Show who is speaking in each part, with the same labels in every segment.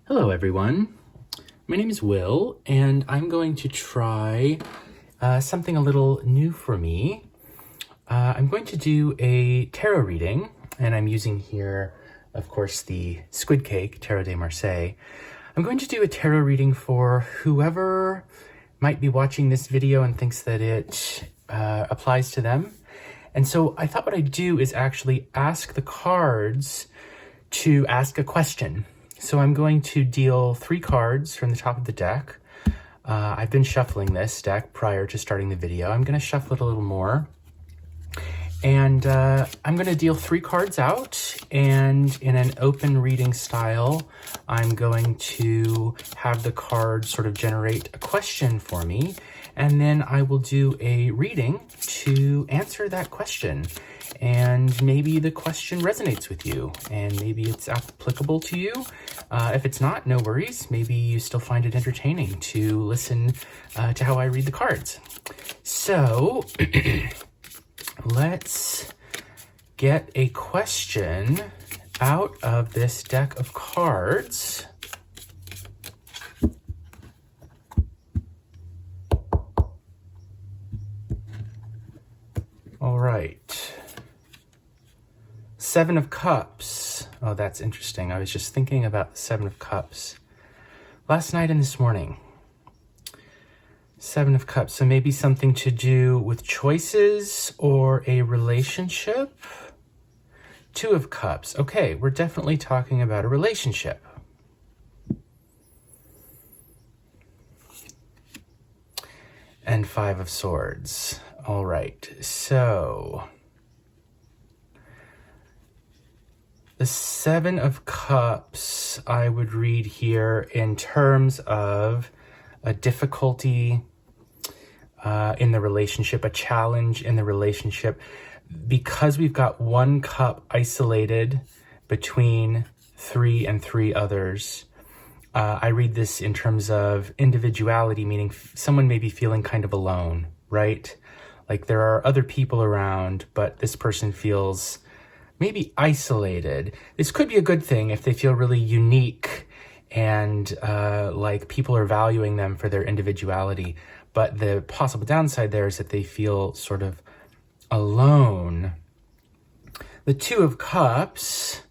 Speaker 1: Hello everyone, my name is Will and I'm going to try something a little new for me. I'm going to do a tarot reading and I'm using here, of course, the Squid Cake Tarot de Marseille. I'm going to do a tarot reading for whoever might be watching this video and thinks that it applies to them. And so I thought what I'd do is actually ask the cards to ask a question. So I'm going to deal 3 cards from the top of the deck. I've been shuffling this deck prior to starting the video. I'm going to shuffle it a little more. And I'm going to deal 3 cards out, and in an open reading style, I'm going to have the cards sort of generate a question for me, and then I will do a reading to answer that question. And maybe the question resonates with you, and maybe it's applicable to you. If it's not, no worries. Maybe you still find it entertaining to listen to how I read the cards. So let's get a question out of this deck of cards. All right. 7 of Cups. Oh, that's interesting. I was just thinking about the 7 of Cups last night and this morning. 7 of Cups. So maybe something to do with choices or a relationship. 2 of Cups. Okay, we're definitely talking about a relationship. And 5 of Swords. All right, so the 7 of Cups I would read here in terms of a difficulty in the relationship, a challenge in the relationship, because we've got 1 cup isolated between 3 and 3 others. I read this in terms of individuality, meaning someone may be feeling kind of alone, right? Like there are other people around, but this person feels maybe isolated. This could be a good thing if they feel really unique and like people are valuing them for their individuality. But the possible downside there is that they feel sort of alone. The 2 of Cups,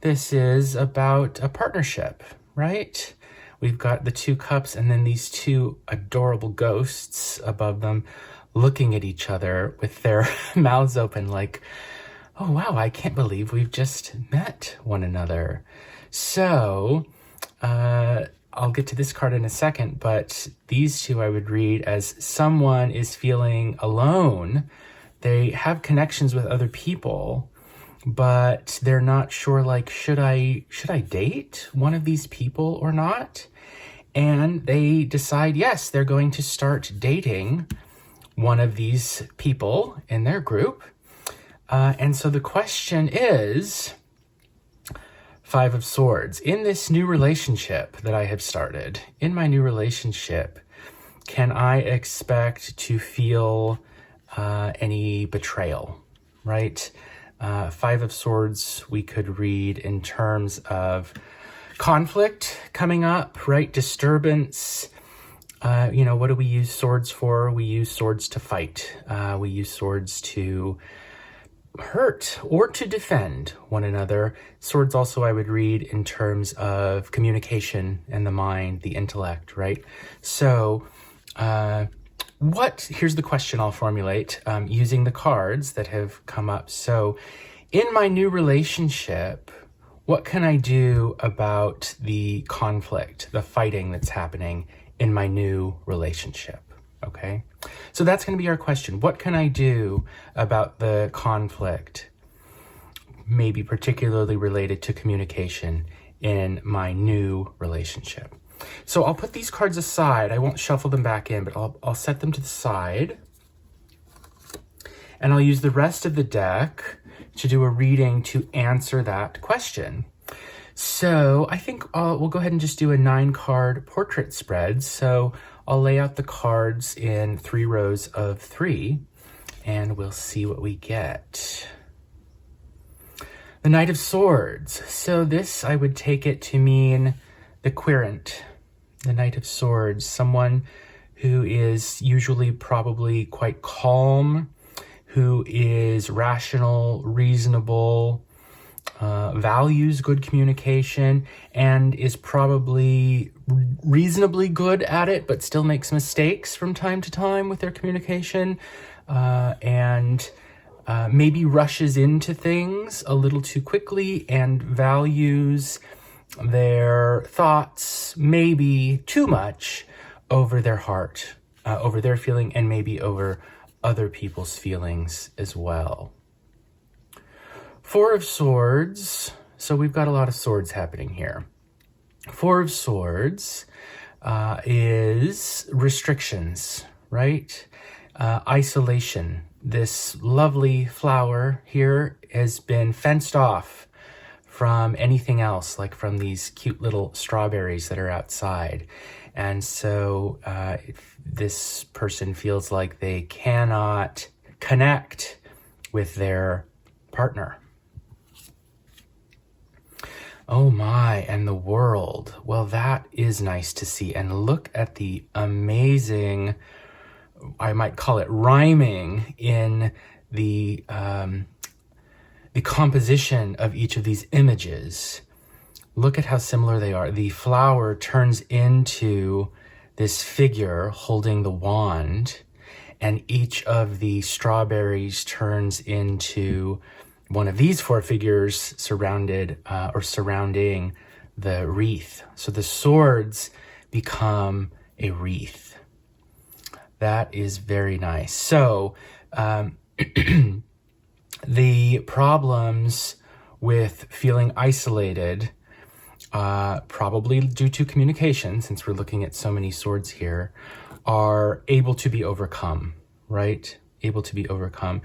Speaker 1: this is about a partnership, right? We've got the 2 cups and then these 2 adorable ghosts above them looking at each other with their mouths open like, oh wow, I can't believe we've just met one another. So I'll get to this card in a second, but these 2 I would read as someone is feeling alone. They have connections with other people, but they're not sure, like, should I date one of these people or not? And they decide, yes, they're going to start dating one of these people in their group. And so the question is, 5 of Swords. In this new relationship that I have started, in my new relationship, can I expect to feel any betrayal, right? 5 of Swords we could read in terms of conflict coming up, right? Disturbance. What do we use swords for? We use swords to fight. We use swords to hurt or to defend one another. Swords also I would read in terms of communication and the mind, the intellect, right? So here's the question I'll formulate using the cards that have come up. So in my new relationship, what can I do about the conflict, the fighting that's happening in my new relationship? Okay, so that's going to be our question. What can I do about the conflict, maybe particularly related to communication in my new relationship? So I'll put these cards aside. I won't shuffle them back in, but I'll set them to the side. And I'll use the rest of the deck to do a reading to answer that question. So I think we'll go ahead and just do a 9-card portrait spread. So I'll lay out the cards in 3 rows of 3, and we'll see what we get. The Knight of Swords. So this, I would take it to mean the querent, the Knight of Swords, someone who is usually probably quite calm, who is rational, reasonable, values good communication, and is probably reasonably good at it, but still makes mistakes from time to time with their communication, and maybe rushes into things a little too quickly and values their thoughts maybe too much over their heart, over their feeling, and maybe over other people's feelings as well. Four of Swords, so we've got a lot of swords happening here. Four of Swords is restrictions, right? Isolation. This lovely flower here has been fenced off from anything else, like from these cute little strawberries that are outside. And so this person feels like they cannot connect with their partner. Oh my, and the World. Well, that is nice to see. And look at the amazing, I might call it rhyming, in the composition of each of these images. Look at how similar they are. The flower turns into this figure holding the wand, and each of the strawberries turns into one of these four figures surrounding the wreath. So the swords become a wreath. That is very nice. So the problems with feeling isolated, probably due to communication, since we're looking at so many swords here, are able to be overcome, right? Able to be overcome.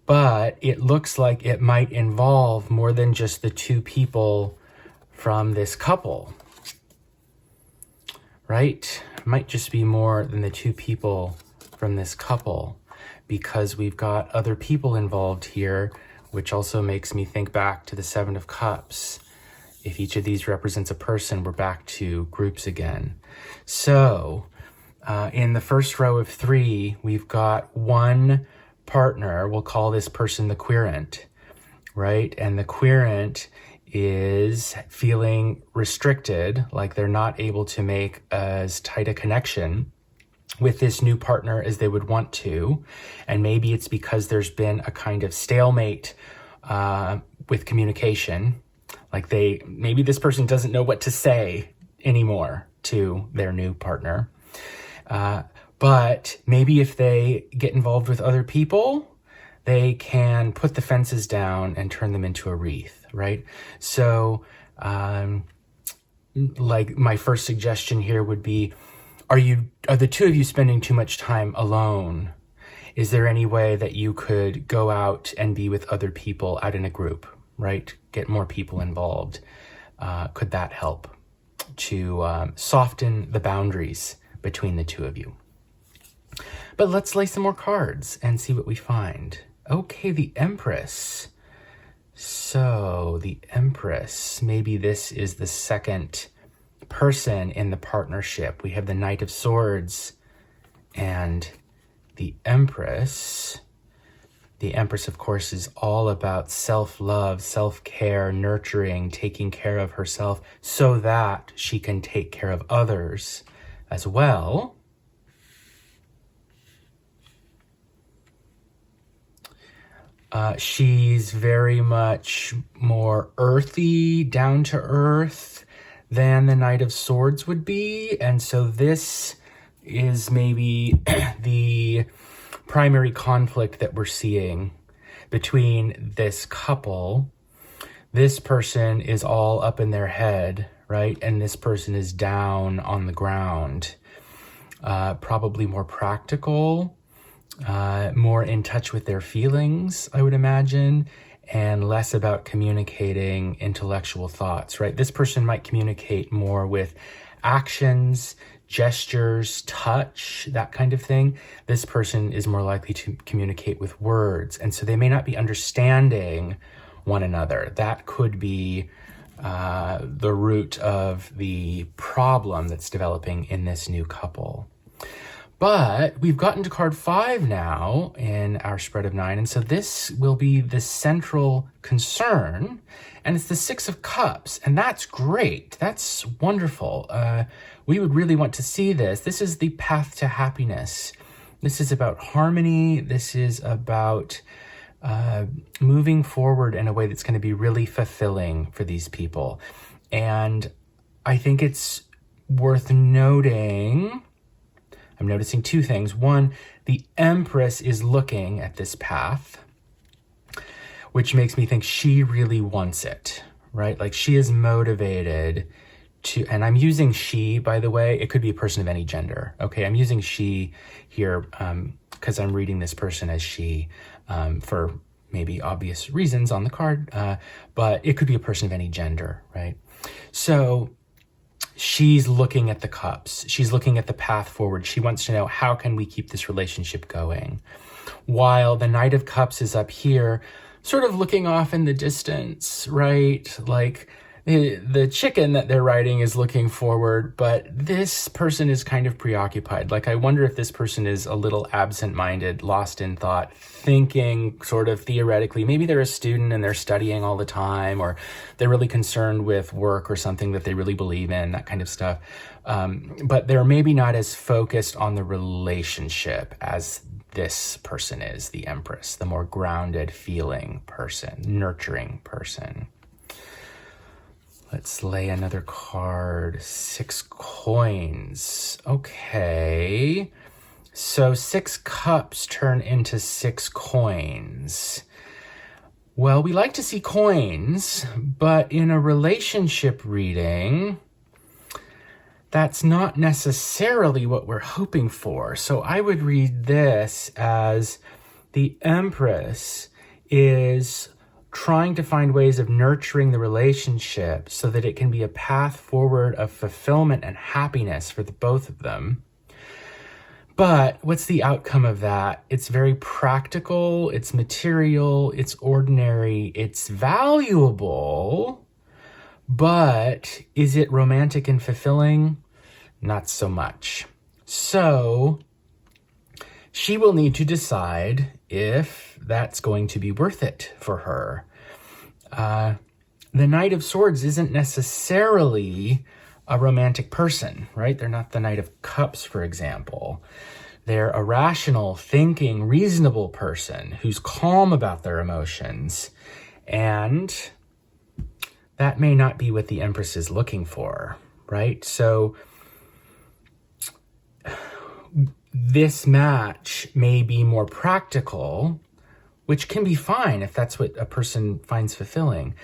Speaker 1: But it looks like it might involve more than just the two people from this couple, right? It might just be more than the two people from this couple, because we've got other people involved here, which also makes me think back to the Seven of Cups. If each of these represents a person, we're back to groups again. So in the first row of three, we've got one partner. We'll call this person the querent, right? And the querent is feeling restricted, like they're not able to make as tight a connection with this new partner as they would want to. And maybe it's because there's been a kind of stalemate with communication. Like maybe this person doesn't know what to say anymore to their new partner. But maybe if they get involved with other people, they can put the fences down and turn them into a wreath, right? So, like my first suggestion here would be, are the two of you spending too much time alone? Is there any way that you could go out and be with other people out in a group, right? Get more people involved. Could that help to soften the boundaries between the two of you? But let's lay some more cards and see what we find. Okay, the Empress. So the Empress, maybe this is the second person in the partnership. We have the Knight of Swords and the Empress. The Empress, of course, is all about self-love, self-care, nurturing, taking care of herself so that she can take care of others as well. She's very much more earthy, down to earth than the Knight of Swords would be. And so this is maybe the primary conflict that we're seeing between this couple. This person is all up in their head, right? And this person is down on the ground. Probably more practical, more in touch with their feelings, I would imagine, and less about communicating intellectual thoughts, right? This person might communicate more with actions, gestures, touch, that kind of thing. This person is more likely to communicate with words, and so they may not be understanding one another. That could be the root of the problem that's developing in this new couple. But we've gotten to card 5 now in our spread of 9, and so this will be the central concern, and it's the 6 of Cups, and that's great. That's wonderful. We would really want to see this. This is the path to happiness. This is about harmony. This is about moving forward in a way that's going to be really fulfilling for these people. And I think it's worth noting, I'm noticing 2 things. One, the Empress is looking at this path, which makes me think she really wants it, right? Like she is motivated to, and I'm using she, by the way, it could be a person of any gender. Okay, I'm using she here because I'm reading this person as she for maybe obvious reasons on the card, but it could be a person of any gender, right? So she's looking at the cups. She's looking at the path forward. She wants to know, how can we keep this relationship going? While the Knight of Cups is up here, sort of looking off in the distance, right? Like the chicken that they're riding is looking forward, but this person is kind of preoccupied. Like, I wonder if this person is a little absent-minded, lost in thought, thinking sort of theoretically. Maybe they're a student and they're studying all the time, or they're really concerned with work or something that they really believe in, that kind of stuff. But they're maybe not as focused on the relationship as this person is, the Empress, the more grounded feeling person, nurturing person. Let's lay another card. 6 coins. Okay. So 6 cups turn into 6 coins. Well, we like to see coins, but in a relationship reading, that's not necessarily what we're hoping for. So I would read this as the Empress is trying to find ways of nurturing the relationship so that it can be a path forward of fulfillment and happiness for the both of them. But what's the outcome of that? It's very practical, it's material, it's ordinary, it's valuable, but is it romantic and fulfilling? Not so much. So she will need to decide if that's going to be worth it for her. The Knight of Swords isn't necessarily a romantic person, right? They're not the Knight of Cups, for example. They're a rational, thinking, reasonable person who's calm about their emotions. And that may not be what the Empress is looking for, right? So this match may be more practical, which can be fine if that's what a person finds fulfilling.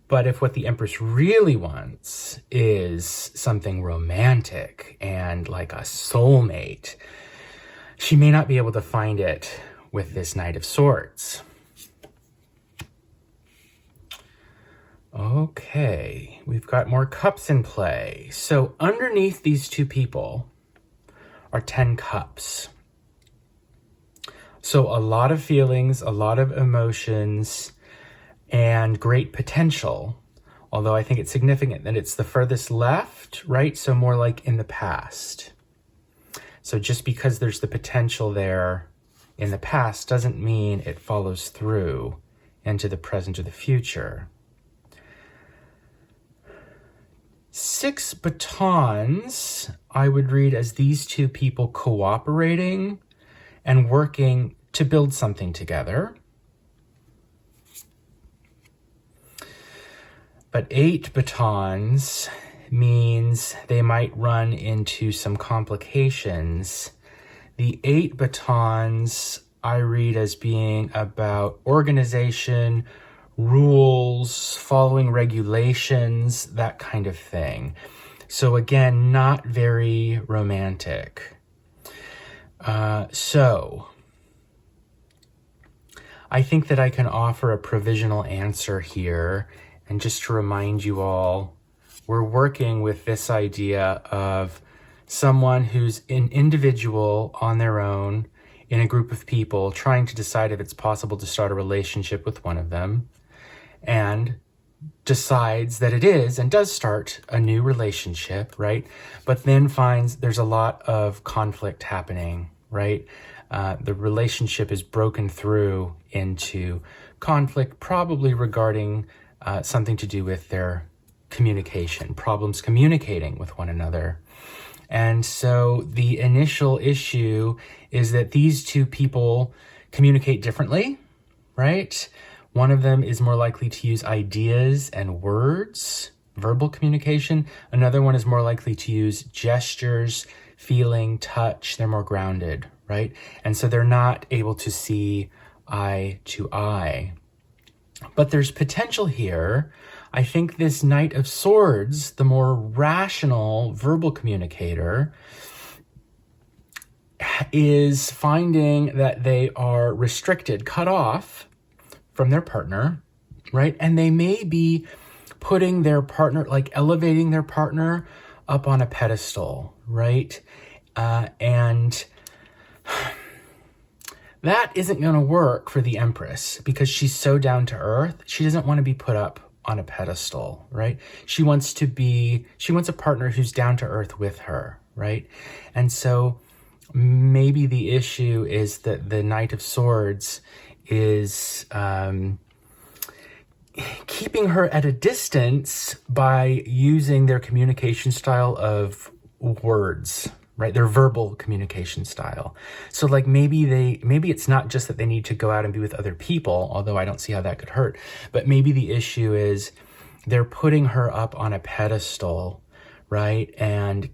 Speaker 1: But if what the Empress really wants is something romantic and like a soulmate, she may not be able to find it with this Knight of Swords. Okay, we've got more cups in play. So underneath these 2 people are 10 cups. So a lot of feelings, a lot of emotions, and great potential. Although I think it's significant that it's the furthest left, right? So more like in the past. So just because there's the potential there in the past doesn't mean it follows through into the present or the future. 6 batons, I would read as these 2 people cooperating and working to build something together. But 8 batons means they might run into some complications. The 8 batons I read as being about organization, rules, following regulations, that kind of thing. So again, not very romantic. So I think that I can offer a provisional answer here. And just to remind you all, we're working with this idea of someone who's an individual on their own in a group of people trying to decide if it's possible to start a relationship with one of them. And decides that it is and does start a new relationship, right? But then finds there's a lot of conflict happening, right? The relationship is broken through into conflict, probably regarding something to do with their communication, problems communicating with one another. And so the initial issue is that these two people communicate differently, right? One of them is more likely to use ideas and words, verbal communication. Another one is more likely to use gestures, feeling, touch. They're more grounded, right? And so they're not able to see eye to eye. But there's potential here. I think this Knight of Swords, the more rational verbal communicator, is finding that they are restricted, cut off from their partner, right? And they may be putting their partner, like elevating their partner up on a pedestal, right? And that isn't going to work for the Empress because she's so down to earth. She doesn't want to be put up on a pedestal, right? She wants a partner who's down to earth with her, right? And so maybe the issue is that the Knight of Swords is keeping her at a distance by using their communication style of words, right? Their verbal communication style. So like maybe it's not just that they need to go out and be with other people, although I don't see how that could hurt, but maybe the issue is they're putting her up on a pedestal, right? And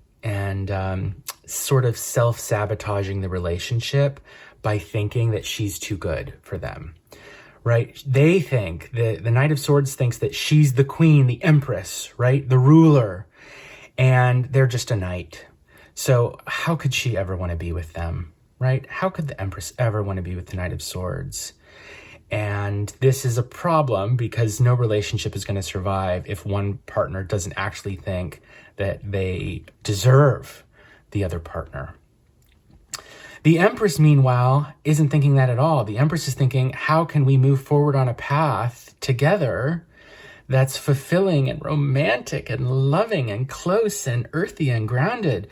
Speaker 1: sort of self-sabotaging the relationship by thinking that she's too good for them, right? They think, the Knight of Swords thinks that she's the queen, the Empress, right? The ruler, and they're just a knight. So how could she ever want to be with them, right? How could the Empress ever want to be with the Knight of Swords? And this is a problem because no relationship is going to survive if one partner doesn't actually think that they deserve the other partner. The Empress, meanwhile, isn't thinking that at all. The Empress is thinking, how can we move forward on a path together that's fulfilling and romantic and loving and close and earthy and grounded?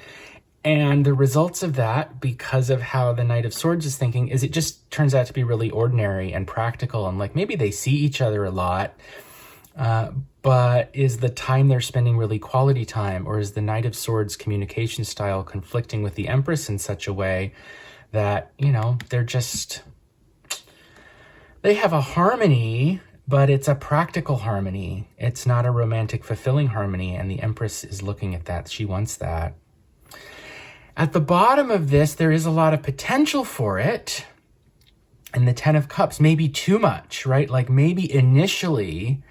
Speaker 1: And the results of that, because of how the Knight of Swords is thinking, is it just turns out to be really ordinary and practical. And like maybe they see each other a lot, but is the time they're spending really quality time? Or is the Knight of Swords communication style conflicting with the Empress in such a way that, you know, they have a harmony, but it's a practical harmony. It's not a romantic, fulfilling harmony. And the Empress is looking at that. She wants that. At the bottom of this, there is a lot of potential for it. And the Ten of Cups, maybe too much, right? Like maybe initially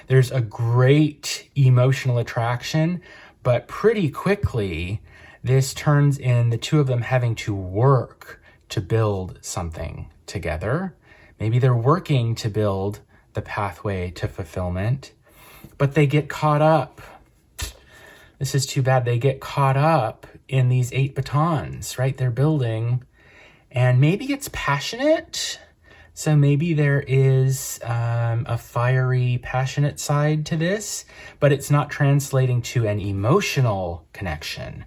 Speaker 1: there's a great emotional attraction, but pretty quickly this turns in the two of them having to work to build something together. Maybe they're working to build the pathway to fulfillment, but they get caught up. This is too bad. They get caught up in these 8 batons, right? They're building, and maybe it's passionate. So maybe there is a fiery, passionate side to this, but it's not translating to an emotional connection,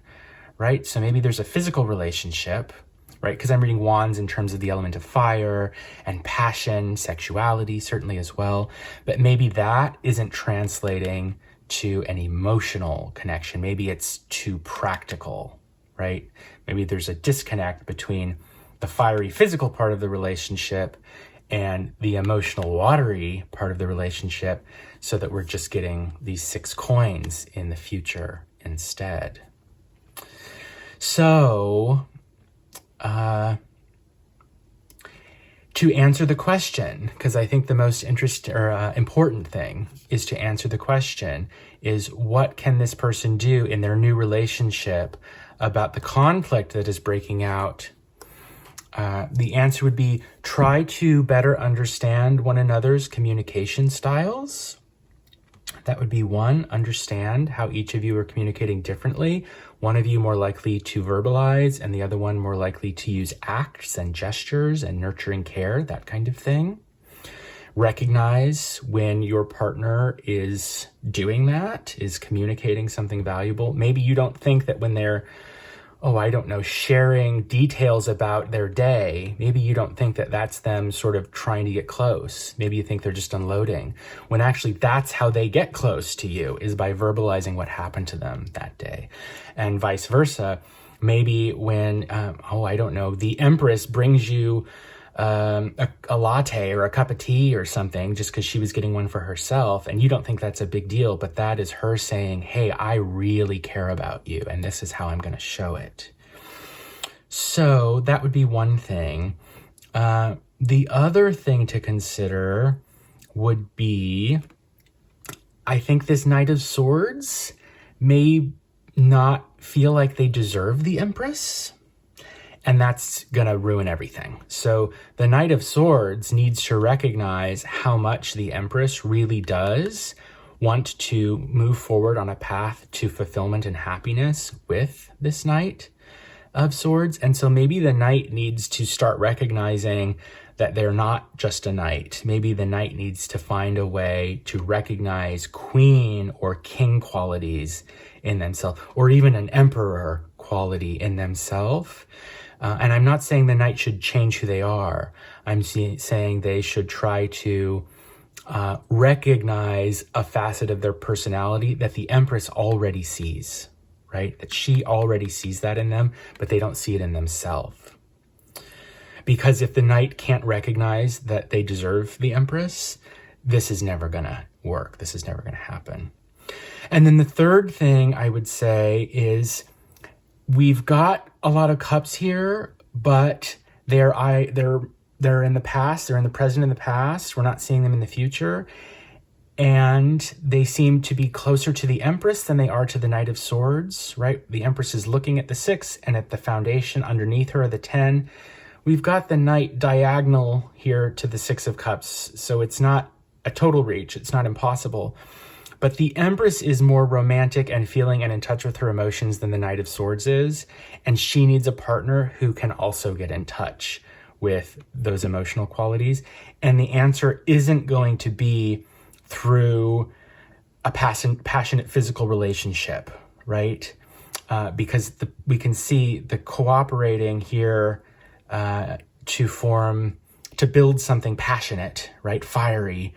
Speaker 1: right? So maybe there's a physical relationship, right? Because I'm reading Wands in terms of the element of fire and passion, sexuality, certainly as well. But maybe that isn't translating to an emotional connection. Maybe it's too practical, right? Maybe there's a disconnect between the fiery physical part of the relationship and the emotional watery part of the relationship, so that we're just getting these 6 coins in the future instead. So, to answer the question, because I think the most important thing is to answer the question is, what can this person do in their new relationship about the conflict that is breaking out? The answer would be try to better understand one another's communication styles. That would be one, understand how each of you are communicating differently. One of you more likely to verbalize and the other one more likely to use acts and gestures and nurturing care, that kind of thing. recognize when your partner is doing that, is communicating something valuable. Maybe you don't think that when they're, sharing details about their day, maybe you don't think that that's them sort of trying to get close. Maybe you think they're just unloading, when actually that's how they get close to you, is by verbalizing what happened to them that day. And vice versa. Maybe when, the Empress brings you a latte or a cup of tea or something just because she was getting one for herself, and you don't think that's a big deal, but that is her saying, hey, I really care about you, and this is how I'm going to show it. So that would be one thing. The other thing to consider would be, I think this Knight of Swords may not feel like they deserve the Empress. And that's going to ruin everything. So the Knight of Swords needs to recognize how much the Empress really does want to move forward on a path to fulfillment and happiness with this Knight of Swords. And so maybe the Knight needs to start recognizing that they're not just a knight. Maybe the Knight needs to find a way to recognize queen or king qualities in themselves, or even an emperor quality in themselves. And I'm not saying the Knight should change who they are. I'm saying they should try to recognize a facet of their personality that the Empress already sees, right? That she already sees that in them, but they don't see it in themselves. Because if the Knight can't recognize that they deserve the Empress, this is never going to work. This is never going to happen. And then the third thing I would say is, we've got a lot of cups here, but they're in the past, they're in the present and the past. We're not seeing them in the future. And they seem to be closer to the Empress than they are to the Knight of Swords, right? The Empress is looking at the 6, and at the foundation underneath her are the 10. We've got the Knight diagonal here to the 6 of Cups, so it's not a total reach. It's not impossible. But the Empress is more romantic and feeling and in touch with her emotions than the Knight of Swords is. And she needs a partner who can also get in touch with those emotional qualities. And the answer isn't going to be through a passionate physical relationship, right? Because we can see the cooperating here to build something passionate, right? Fiery,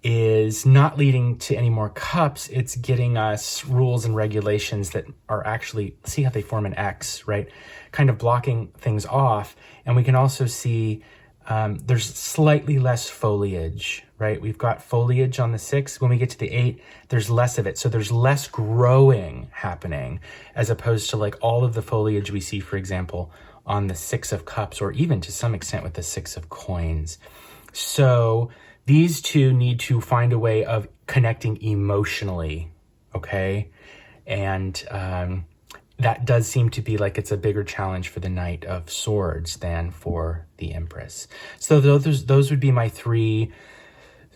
Speaker 1: is not leading to any more cups. It's getting us rules and regulations that are actually, see how they form an X, right? Kind of blocking things off. And we can also see there's slightly less foliage, right? We've got foliage on the 6. When we get to the 8, there's less of it. So there's less growing happening, as opposed to like all of the foliage we see, for example, on the 6 of Cups, or even to some extent with the 6 of Coins. So these two need to find a way of connecting emotionally, okay? And that does seem to be like it's a bigger challenge for the Knight of Swords than for the Empress. So those would be my 3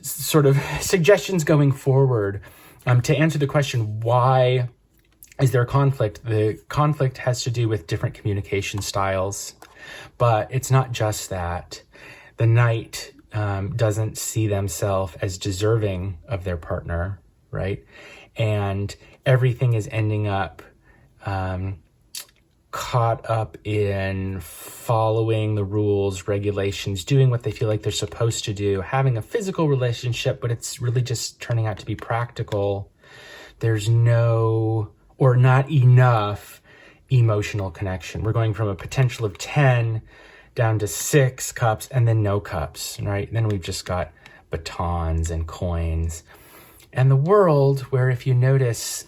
Speaker 1: sort of suggestions going forward. To answer the question, why is there conflict? The conflict has to do with different communication styles, but it's not just that. The Knight doesn't see themselves as deserving of their partner, right? And everything is ending up caught up in following the rules, regulations, doing what they feel like they're supposed to do, having a physical relationship, but it's really just turning out to be practical. There's no, or not enough, emotional connection. We're going from a potential of 10 down to 6 cups, and then no cups, right? And then we've just got batons and coins. And the world, where if you notice,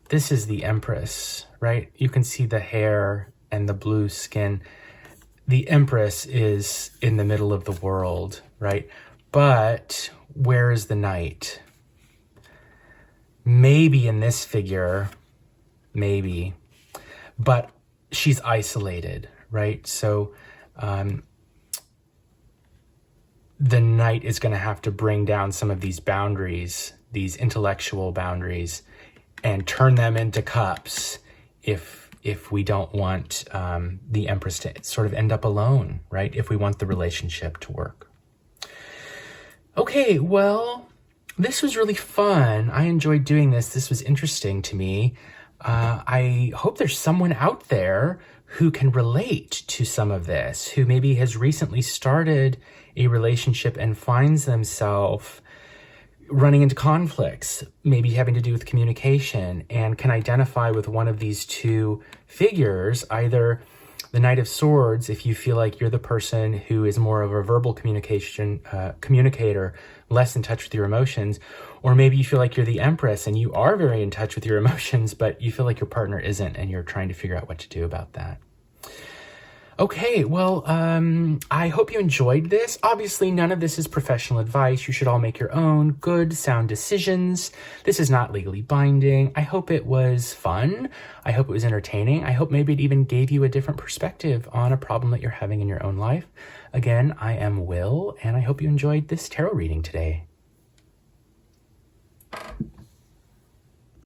Speaker 1: this is the Empress, right? You can see the hair and the blue skin. The Empress is in the middle of the world, right? But where is the Knight? Maybe in this figure, maybe, but she's isolated, right? So the Knight is going to have to bring down some of these boundaries, these intellectual boundaries, and turn them into cups if we don't want the Empress to sort of end up alone, right? If we want the relationship to work. Okay, well, this was really fun. I enjoyed doing this. This was interesting to me. I hope there's someone out there who can relate to some of this, who maybe has recently started a relationship and finds themselves running into conflicts, maybe having to do with communication, and can identify with one of these two figures, either the Knight of Swords, if you feel like you're the person who is more of a verbal communicator, less in touch with your emotions, or maybe you feel like you're the Empress and you are very in touch with your emotions, but you feel like your partner isn't, and you're trying to figure out what to do about that. Okay, well, I hope you enjoyed this. Obviously, none of this is professional advice. You should all make your own good, sound decisions. This is not legally binding. I hope it was fun. I hope it was entertaining. I hope maybe it even gave you a different perspective on a problem that you're having in your own life. Again, I am Will, and I hope you enjoyed this tarot reading today.